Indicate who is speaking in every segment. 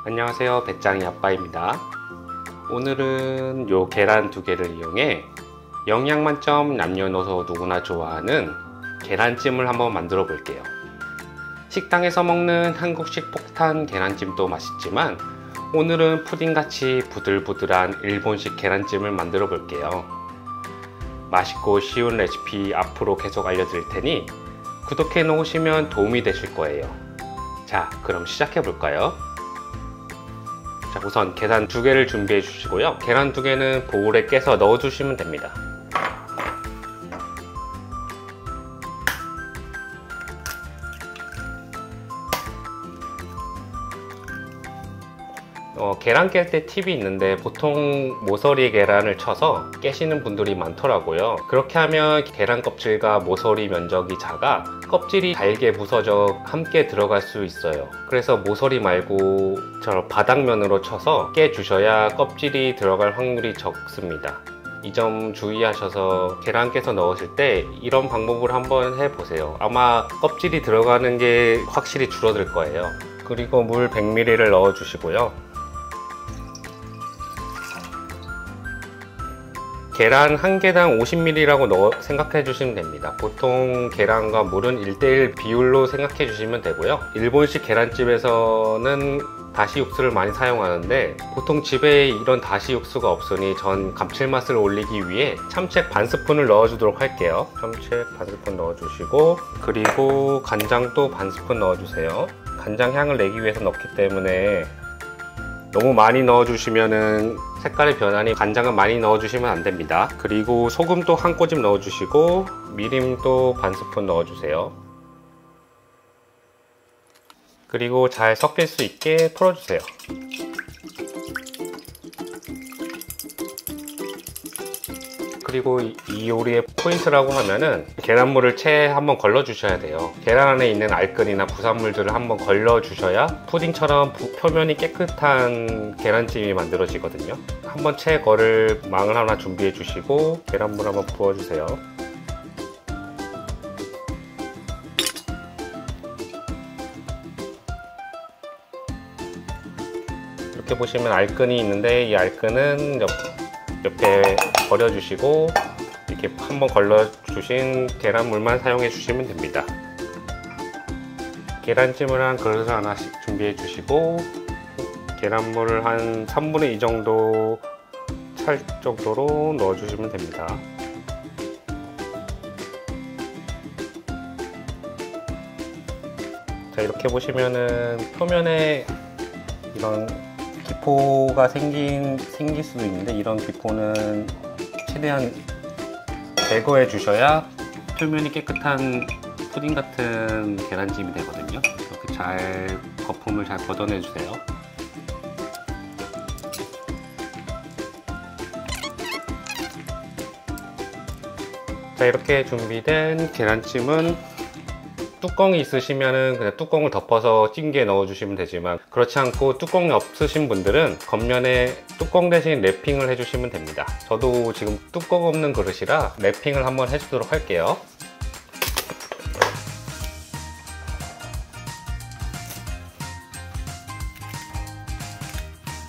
Speaker 1: 안녕하세요, 배짱이 아빠입니다. 오늘은 요 계란 두 개를 이용해 영양 만점 남녀노소 누구나 좋아하는 계란찜을 한번 만들어 볼게요. 식당에서 먹는 한국식 폭탄 계란찜도 맛있지만 오늘은 푸딩같이 부들부들한 일본식 계란찜을 만들어 볼게요. 맛있고 쉬운 레시피 앞으로 계속 알려드릴 테니 구독해 놓으시면 도움이 되실 거예요. 자, 그럼 시작해 볼까요? 자, 우선 계란 두 개를 준비해 주시고요. 계란 두 개는 보울에 깨서 넣어 주시면 됩니다. 계란 깰 때 팁이 있는데 보통 모서리 계란을 쳐서 깨시는 분들이 많더라고요. 그렇게 하면 계란 껍질과 모서리 면적이 작아 껍질이 잘게 부서져 함께 들어갈 수 있어요. 그래서 모서리 말고 저 바닥면으로 쳐서 깨 주셔야 껍질이 들어갈 확률이 적습니다. 이 점 주의하셔서 계란 깨서 넣으실 때 이런 방법을 한번 해보세요. 아마 껍질이 들어가는 게 확실히 줄어들 거예요. 그리고 물 100ml를 넣어 주시고요. 계란 한 개당 50ml라고 생각해 주시면 됩니다. 보통 계란과 물은 1:1 비율로 생각해 주시면 되고요. 일본식 계란집에서는 다시 육수를 많이 사용하는데 보통 집에 이런 다시 육수가 없으니 전 감칠맛을 올리기 위해 참치액 반 스푼을 넣어 주도록 할게요. 참치액 반 스푼 넣어 주시고, 그리고 간장도 반 스푼 넣어 주세요. 간장 향을 내기 위해서 넣기 때문에 너무 많이 넣어주시면은 색깔의 변화니 간장은 많이 넣어주시면 안 됩니다. 그리고 소금도 한 꼬집 넣어주시고 미림도 반 스푼 넣어주세요. 그리고 잘 섞일 수 있게 풀어주세요. 그리고 이 요리의 포인트라고 하면은 계란물을 체에 한번 걸러 주셔야 돼요. 계란 안에 있는 알끈이나 부산물들을 한번 걸러 주셔야 푸딩처럼 표면이 깨끗한 계란찜이 만들어지거든요. 한번 체에 걸을 망을 하나 준비해 주시고 계란물 한번 부어 주세요. 이렇게 보시면 알끈이 있는데 이 알끈은 옆에 버려주시고 이렇게 한번 걸러주신 계란물만 사용해 주시면 됩니다. 계란찜을 한 그릇을 하나씩 준비해 주시고 계란물을 한 3분의 2 정도 찰 정도로 넣어 주시면 됩니다. 자, 이렇게 보시면은 표면에 이런 기포가 생길 수도 있는데 이런 기포는 최대한 제거해 주셔야 표면이 깨끗한 푸딩 같은 계란찜이 되거든요. 이렇게 잘 거품을 잘 걷어내 주세요. 자, 이렇게 준비된 계란찜은 뚜껑이 있으시면은 그냥 뚜껑을 덮어서 찜기에 넣어 주시면 되지만 그렇지 않고 뚜껑이 없으신 분들은 겉면에 뚜껑 대신 랩핑을 해 주시면 됩니다. 저도 지금 뚜껑 없는 그릇이라 랩핑을 한번 해 주도록 할게요.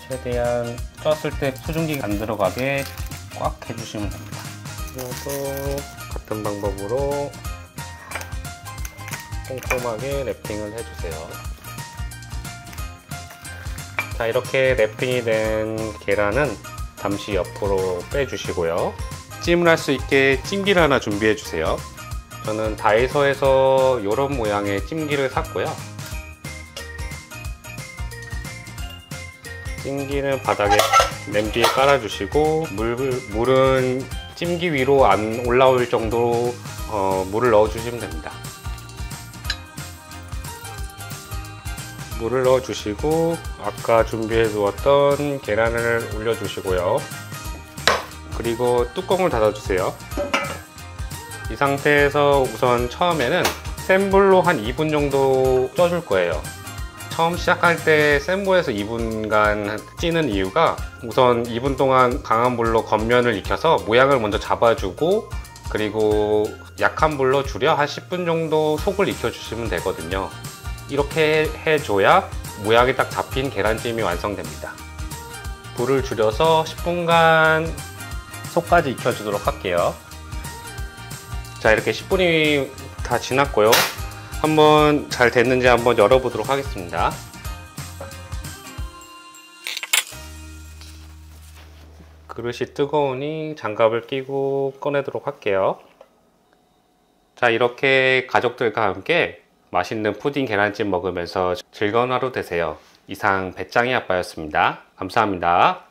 Speaker 1: 최대한 쪘을 때 수증기 안 들어가게 꽉 해주시면 됩니다. 이것도 같은 방법으로 꼼꼼하게 랩핑을 해주세요. 자, 이렇게 랩핑이 된 계란은 잠시 옆으로 빼주시고요. 찜을 할 수 있게 찜기를 하나 준비해 주세요. 저는 다이소에서 이런 모양의 찜기를 샀고요. 찜기는 바닥에 냄비에 깔아주시고 물은 찜기 위로 안 올라올 정도로 물을 넣어주시면 됩니다. 물을 넣어 주시고 아까 준비해 두었던 계란을 올려 주시고요. 그리고 뚜껑을 닫아 주세요. 이 상태에서 우선 처음에는 센 불로 한 2분 정도 쪄줄 거예요. 처음 시작할 때 센 불에서 2분간 찌는 이유가 우선 2분 동안 강한 불로 겉면을 익혀서 모양을 먼저 잡아주고 그리고 약한 불로 줄여 한 10분 정도 속을 익혀 주시면 되거든요. 이렇게 해줘야 모양이 딱 잡힌 계란찜이 완성됩니다. 불을 줄여서 10분간 속까지 익혀주도록 할게요. 자, 이렇게 10분이 다 지났고요. 한번 잘 됐는지 한번 열어보도록 하겠습니다. 그릇이 뜨거우니 장갑을 끼고 꺼내도록 할게요. 자, 이렇게 가족들과 함께 맛있는 푸딩 계란찜 먹으면서 즐거운 하루 되세요. 이상 배짱이 아빠였습니다. 감사합니다.